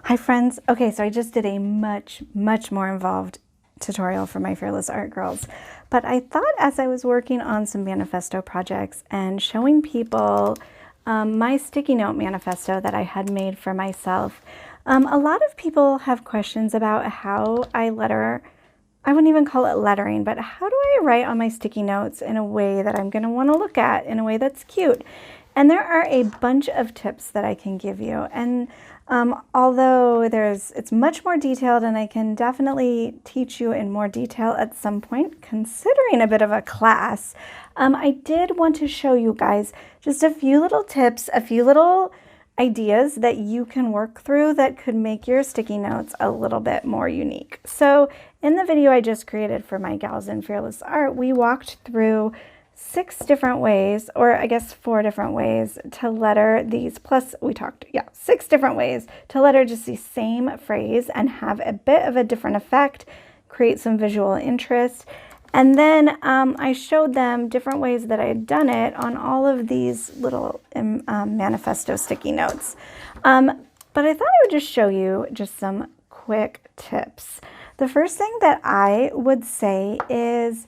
Hi friends. Okay, so I just did a much more involved tutorial for my Fearless Art Girls. But I thought as I was working on some manifesto projects and showing people my sticky note manifesto that I had made for myself, a lot of people have questions about how I letter. I wouldn't even call it lettering, but how do I write on my sticky notes in a way that I'm going to want to look at, in a way that's cute? And there are a bunch of tips that I can give you. And although it's much more detailed, and I can definitely teach you in more detail at some point, considering a bit of a class, I did want to show you guys just a few little tips, a few little ideas that you can work through that could make your sticky notes a little bit more unique. So in the video I just created for my Gals in Fearless Art, we walked through 6 different ways, or I guess 4 different ways to letter these, plus we talked, 6 different ways to letter just the same phrase and have a bit of a different effect, create some visual interest. And then I showed them different ways that I had done it on all of these little manifesto sticky notes. But I thought I would just show you just some quick tips. The first thing that I would say is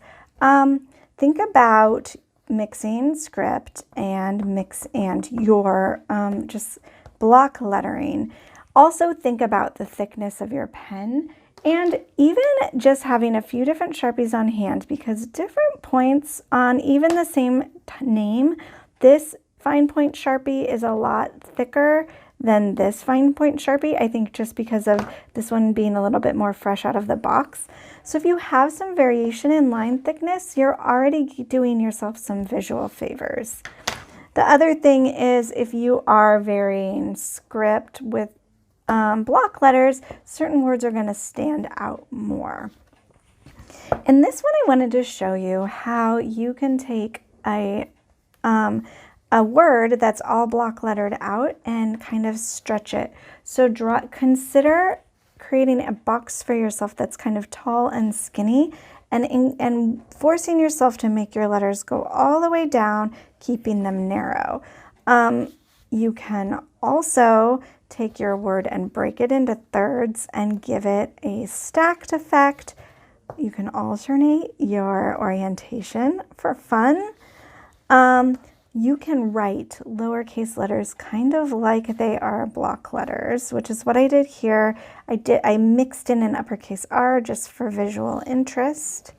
think about mixing script and your just block lettering. Also think about the thickness of your pen, and even just having a few different Sharpies on hand, because different points on even the same name, this fine point Sharpie is a lot thicker than this fine point Sharpie, I think just because of this one being a little bit more fresh out of the box. So if you have some variation in line thickness, you're already doing yourself some visual favors. The other thing is, if you are varying script with block letters, certain words are going to stand out more. In this one, I wanted to show you how you can take a word that's all block lettered out and kind of stretch it. So consider creating a box for yourself that's kind of tall and skinny, and forcing yourself to make your letters go all the way down, keeping them narrow. You can also take your word and break it into thirds and give it a stacked effect. You can alternate your orientation for fun. You can write lowercase letters kind of like they are block letters, which is what I did here. I mixed in an uppercase R just for visual interest.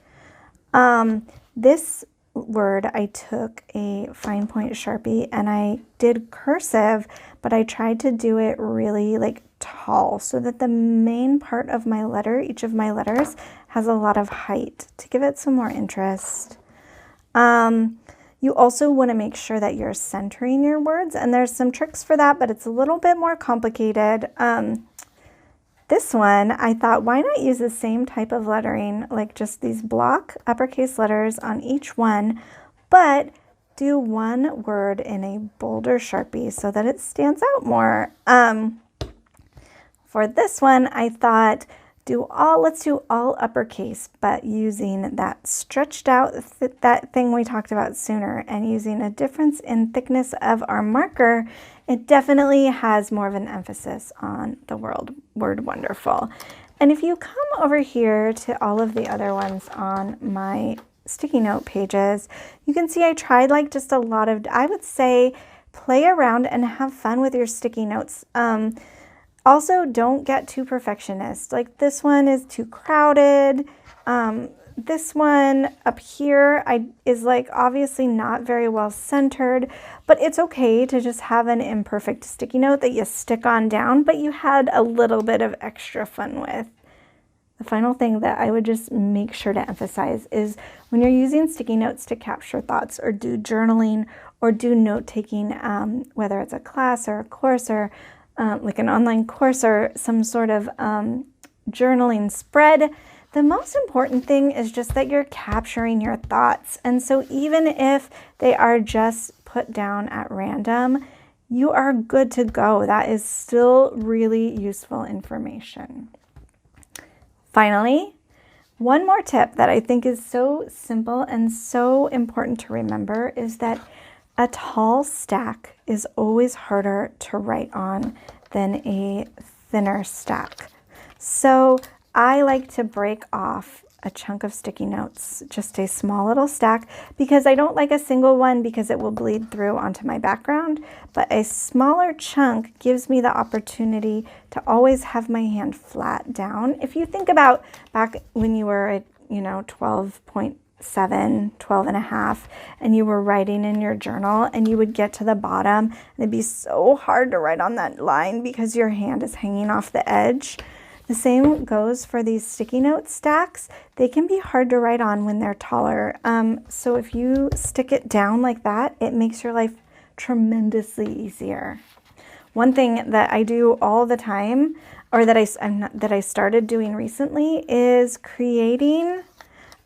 This word, I took a fine point Sharpie and I did cursive, but I tried to do it really like tall so that the main part of my letter, each of my letters, has a lot of height to give it some more interest. You also want to make sure that you're centering your words, and there's some tricks for that, but it's a little bit more complicated. This one, I thought, why not use the same type of lettering, like just these block uppercase letters on each one, but do one word in a bolder Sharpie so that it stands out more. For this one, I thought, let's do all uppercase, but using that stretched out, that thing we talked about sooner, and using a difference in thickness of our marker, it definitely has more of an emphasis on the word wonderful. And if you come over here to all of the other ones on my sticky note pages, you can see I tried like just a lot of, I would say, play around and have fun with your sticky notes. Also, don't get too perfectionist. Like this one is too crowded. This one up here is like obviously not very well centered, but it's okay to just have an imperfect sticky note that you stick on down, but you had a little bit of extra fun with. The final thing that I would just make sure to emphasize is when you're using sticky notes to capture thoughts or do journaling or do note-taking, whether it's a class or a course or like an online course or some sort of journaling spread, the most important thing is just that you're capturing your thoughts. And so even if they are just put down at random, you are good to go. That is still really useful information. Finally, one more tip that I think is so simple and so important to remember is that a tall stack is always harder to write on than a thinner stack. So I like to break off a chunk of sticky notes, just a small little stack, because I don't like a single one because it will bleed through onto my background, but a smaller chunk gives me the opportunity to always have my hand flat down. If you think about back when you were at, 12.7, 12 and a half, and you were writing in your journal and you would get to the bottom and it'd be so hard to write on that line because your hand is hanging off the edge. The same goes for these sticky note stacks. They can be hard to write on when they're taller. So if you stick it down like that, it makes your life tremendously easier. One thing that I do all the time, or that I started doing recently, is creating,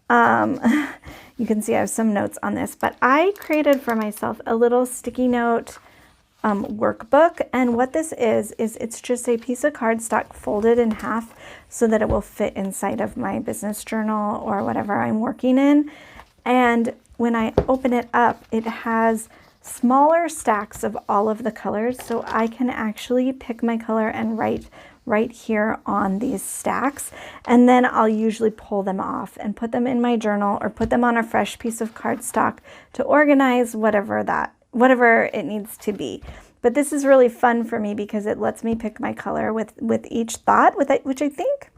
you can see I have some notes on this, but I created for myself a little sticky note workbook, and what this is it's just a piece of cardstock folded in half so that it will fit inside of my business journal or whatever I'm working in. And when I open it up, it has smaller stacks of all of the colors, so I can actually pick my color and write right here on these stacks, and then I'll usually pull them off and put them in my journal or put them on a fresh piece of cardstock to organize whatever it needs to be. But this is really fun for me because it lets me pick my color with each thought, which I think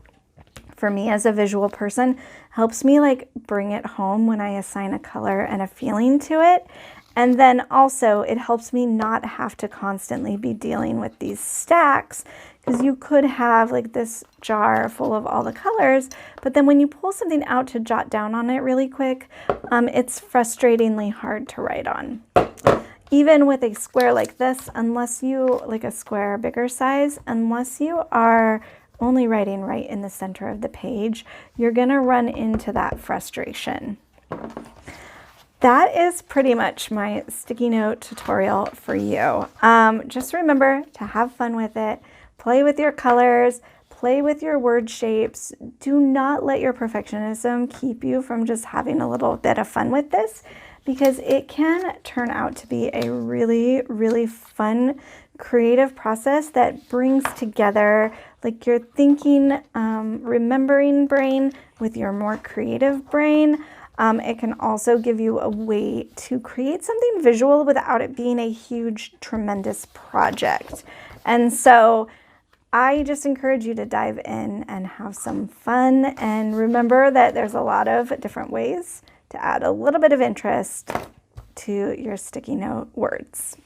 for me as a visual person helps me like bring it home when I assign a color and a feeling to it. And then also it helps me not have to constantly be dealing with these stacks, because you could have like this jar full of all the colors, but then when you pull something out to jot down on it really quick, it's frustratingly hard to write on. Even with a square like this, unless you, like a square bigger size, unless you are only writing right in the center of the page, you're gonna run into that frustration. That is pretty much my sticky note tutorial for you. Just remember to have fun with it, play with your colors, play with your word shapes. Do not let your perfectionism keep you from just having a little bit of fun with this, because it can turn out to be a really, really fun, creative process that brings together like your thinking, remembering brain with your more creative brain. It can also give you a way to create something visual without it being a huge, tremendous project. And so I just encourage you to dive in and have some fun, and remember that there's a lot of different ways to add a little bit of interest to your sticky note words.